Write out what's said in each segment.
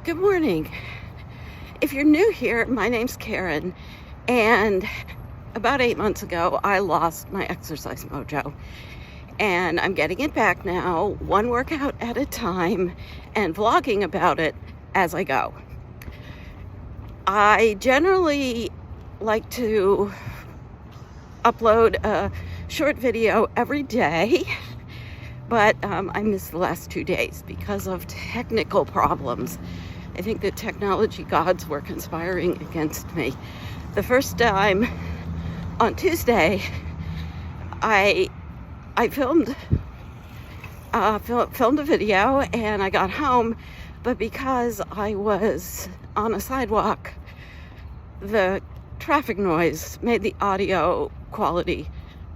Good morning. If you're new here, my name's Karen, and about 8 months ago, I lost my exercise mojo, and I'm getting it back now, one workout at a time, and vlogging about it as I go. I generally like to upload a short video every day, but I missed the last 2 days because of technical problems. I think the technology gods were conspiring against me. The first time on Tuesday, I filmed a video and I got home, but because I was on a sidewalk, the traffic noise made the audio quality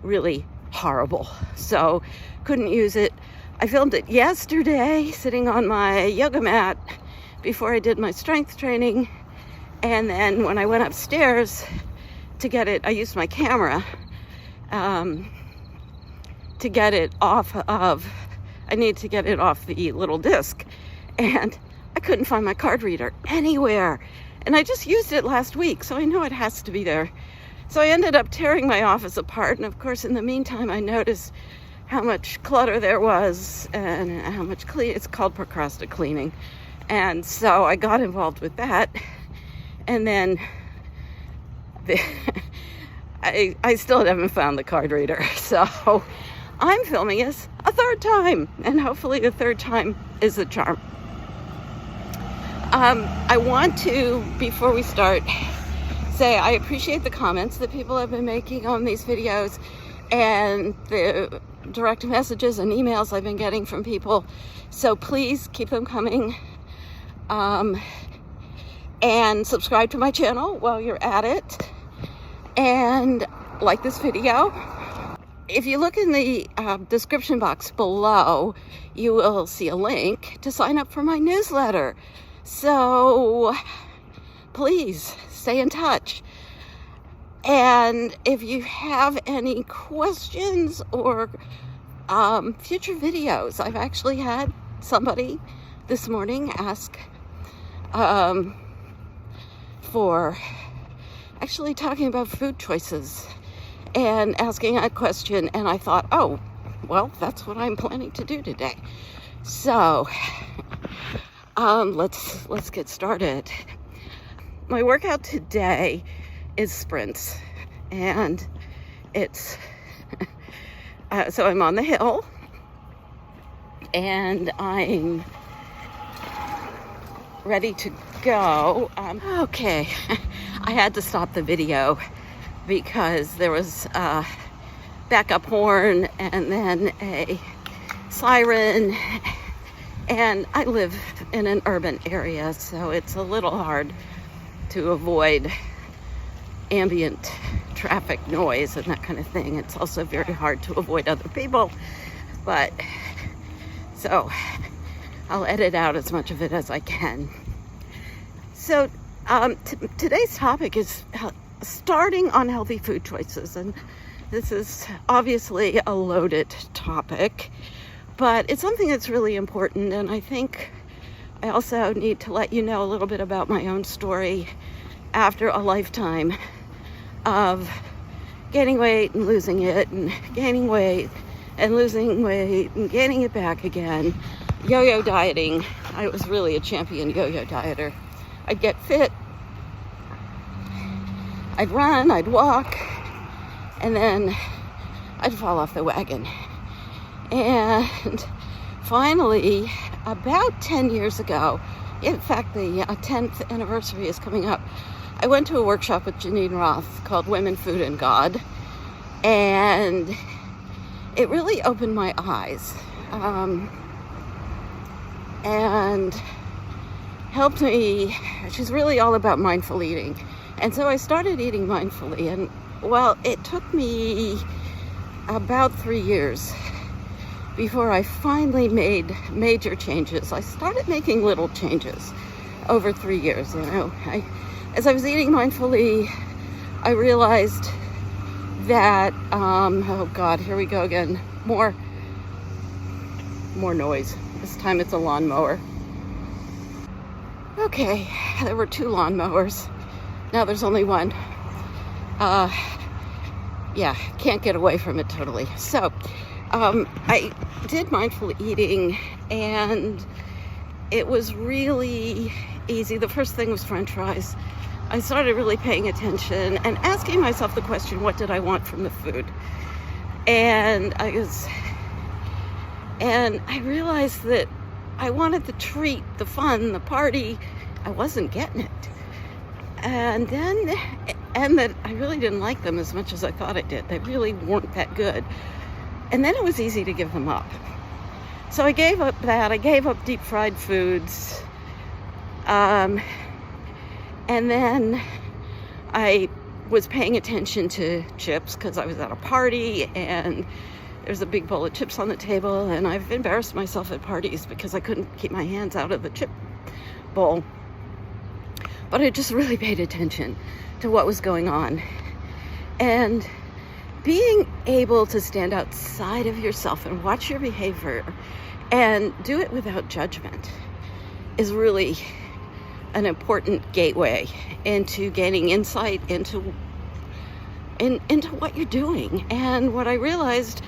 really horrible, so couldn't use it. I filmed it yesterday sitting on my yoga mat before I did my strength training, and then when I went upstairs to get it, I used my camera to get it off of, I need to get it off the little disc, and I couldn't find my card reader anywhere, and I just used it last week, so I know it has to be there. So I ended up tearing my office apart, and of course in the meantime I noticed how much clutter there was and how much it's called procrastinating. And so I got involved with that, and then I still haven't found the card reader. So I'm filming this a third time, and hopefully the third time is the charm. I want to, before we start, say I appreciate the comments that people have been making on these videos and the direct messages and emails I've been getting from people. So please keep them coming. And subscribe to my channel while you're at it, and like this video. If you look in the description box below, you will see a link to sign up for my newsletter. So please stay in touch. And if you have any questions or future videos, I've actually had somebody this morning ask for actually talking about food choices and asking a question, and I thought, oh, well, that's what I'm planning to do today. So let's get started. My workout today is sprints, and it's so I'm on the hill and I'm ready to go. Okay, I had to stop the video because there was a backup horn and then a siren, and I live in an urban area, so it's a little hard to avoid ambient traffic noise and that kind of thing. It's also very hard to avoid other people, but so I'll edit out as much of it as I can. So today's topic is starting on healthy food choices, and this is obviously a loaded topic, but it's something that's really important, and I think I also need to let you know a little bit about my own story after a lifetime of gaining weight and losing it, and gaining weight and losing weight and gaining it back again. Yo-yo dieting. I was really a champion yo-yo dieter. I'd get fit, I'd run, I'd walk, and then I'd fall off the wagon. And finally, about 10 years ago, in fact, the 10th anniversary is coming up, I went to a workshop with Janine Roth called Women, Food, and God, and it really opened my eyes. And helped me. She's really all about mindful eating, and so I started eating mindfully, and well, it took me about 3 years before I finally made major changes. I started making little changes over 3 years. As I was eating mindfully, I realized that oh God, here we go again, more noise. This time it's a lawnmower. Okay, there were 2 lawnmowers. Now there's only one. Yeah, can't get away from it totally. So, I did mindful eating, and it was really easy. The first thing was French fries. I started really paying attention and asking myself the question, what did I want from the food? And I realized that I wanted the treat, the fun, the party. I wasn't getting it. And that I really didn't like them as much as I thought I did. They really weren't that good. And then it was easy to give them up. So I gave up that. I gave up deep fried foods. And then I was paying attention to chips because I was at a party and there's a big bowl of chips on the table, and I've embarrassed myself at parties because I couldn't keep my hands out of the chip bowl. But I just really paid attention to what was going on. And being able to stand outside of yourself and watch your behavior and do it without judgment is really an important gateway into gaining insight into what you're doing. And what I realized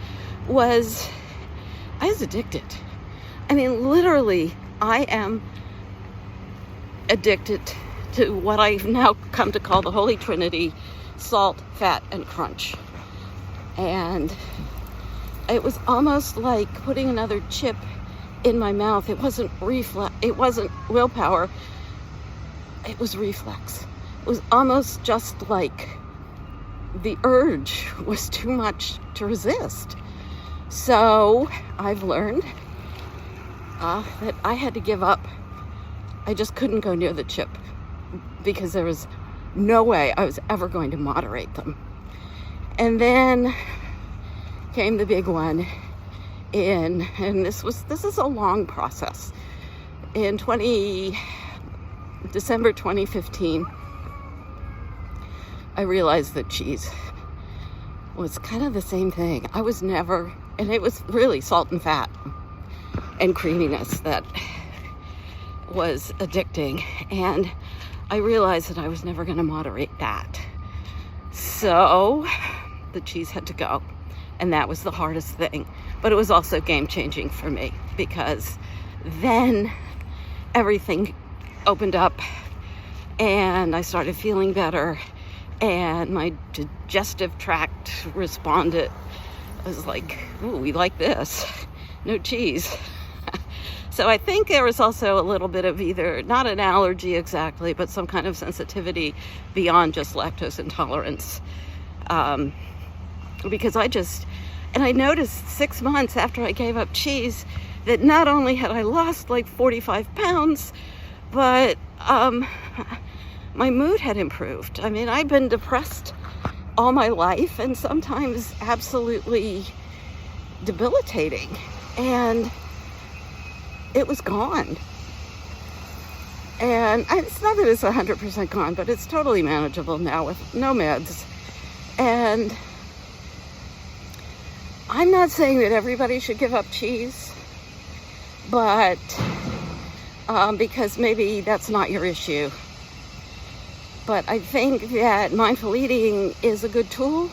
was I was addicted. I mean, literally, I am addicted to what I've now come to call the Holy Trinity: salt, fat, and crunch. And it was almost like putting another chip in my mouth. It wasn't it wasn't willpower. It was reflex. It was almost just like the urge was too much to resist. So I've learned that I had to give up. I just couldn't go near the chip because there was no way I was ever going to moderate them. And then came the big one and this is a long process. In December 2015, I realized that cheese was kind of the same thing. I was never, and it was really salt and fat and creaminess that was addicting. And I realized that I was never going to moderate that. So the cheese had to go. And that was the hardest thing. But it was also game-changing for me because then everything opened up and I started feeling better and my digestive tract responded. I was like, ooh, we like this. No cheese. So I think there was also a little bit of either, not an allergy exactly, but some kind of sensitivity beyond just lactose intolerance. Because I noticed 6 months after I gave up cheese that not only had I lost like 45 pounds, but my mood had improved. I mean, I've been depressed all my life and sometimes absolutely debilitating. And it was gone. And it's not that it's 100% gone, but it's totally manageable now with no meds. And I'm not saying that everybody should give up cheese, but because maybe that's not your issue. But I think that mindful eating is a good tool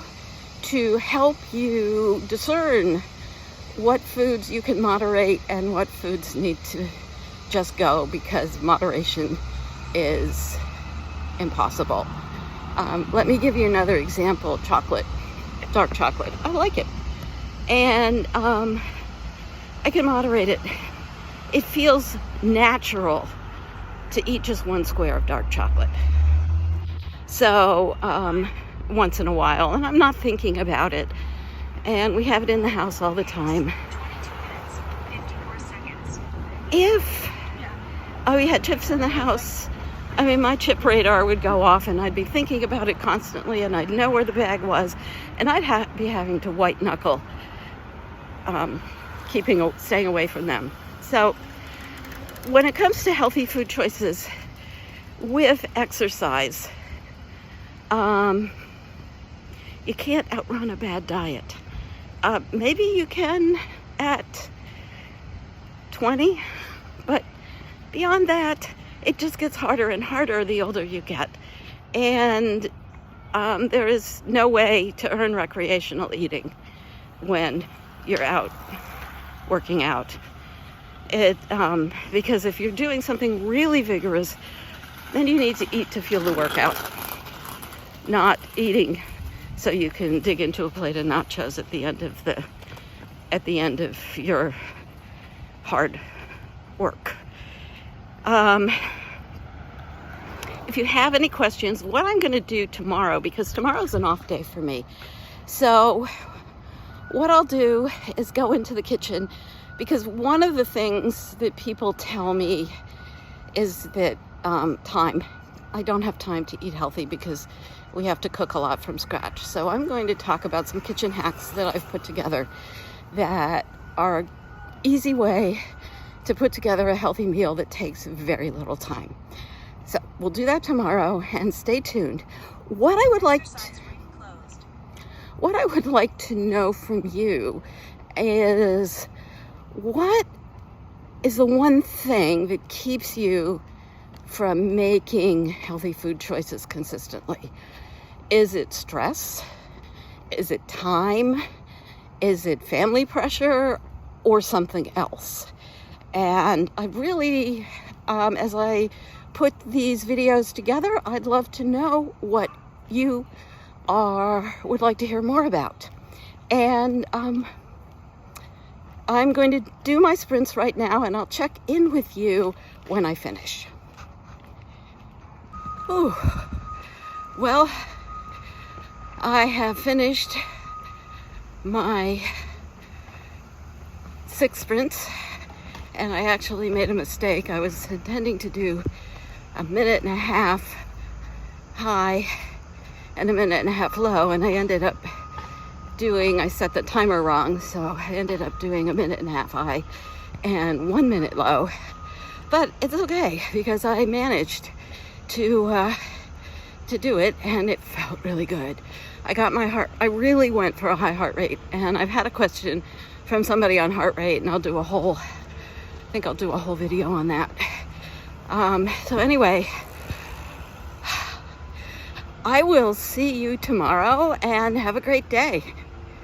to help you discern what foods you can moderate and what foods need to just go, because moderation is impossible. Let me give you another example. Chocolate, dark chocolate. I like it. And I can moderate it. It feels natural to eat just 1 square of dark chocolate. So once in a while, and I'm not thinking about it. And we have it in the house all the time. If we had chips in the house, I mean, my chip radar would go off and I'd be thinking about it constantly and I'd know where the bag was and I'd be having to white knuckle staying away from them. So when it comes to healthy food choices with exercise, you can't outrun a bad diet. Maybe you can at 20, but beyond that, it just gets harder and harder the older you get. And there is no way to earn recreational eating when you're out working out. Because if you're doing something really vigorous, then you need to eat to fuel the workout, not eating so you can dig into a plate of nachos at the end of your hard work. If you have any questions, what I'm going to do tomorrow, because tomorrow's an off day for me, so what I'll do is go into the kitchen, because one of the things that people tell me is that time. I don't have time to eat healthy because we have to cook a lot from scratch. So I'm going to talk about some kitchen hacks that I've put together that are an easy way to put together a healthy meal that takes very little time. So we'll do that tomorrow, and stay tuned. What I would like to know from you is, what is the one thing that keeps you from making healthy food choices consistently? Is it stress? Is it time? Is it family pressure, or something else? And I really, as I put these videos together, I'd love to know what you would like to hear more about. And I'm going to do my sprints right now, and I'll check in with you when I finish. Ooh. Well, I have finished my 6 sprints, and I actually made a mistake. I was intending to do a 1.5 minutes high and a 1.5 minutes low, and I ended up I set the timer wrong, so I ended up doing a 1.5 minutes high and 1 minute low. But it's okay, because I managed to do it, and it felt really good. I really went for a high heart rate, and I've had a question from somebody on heart rate, and I'll do a whole video on that. So anyway, I will see you tomorrow, and have a great day.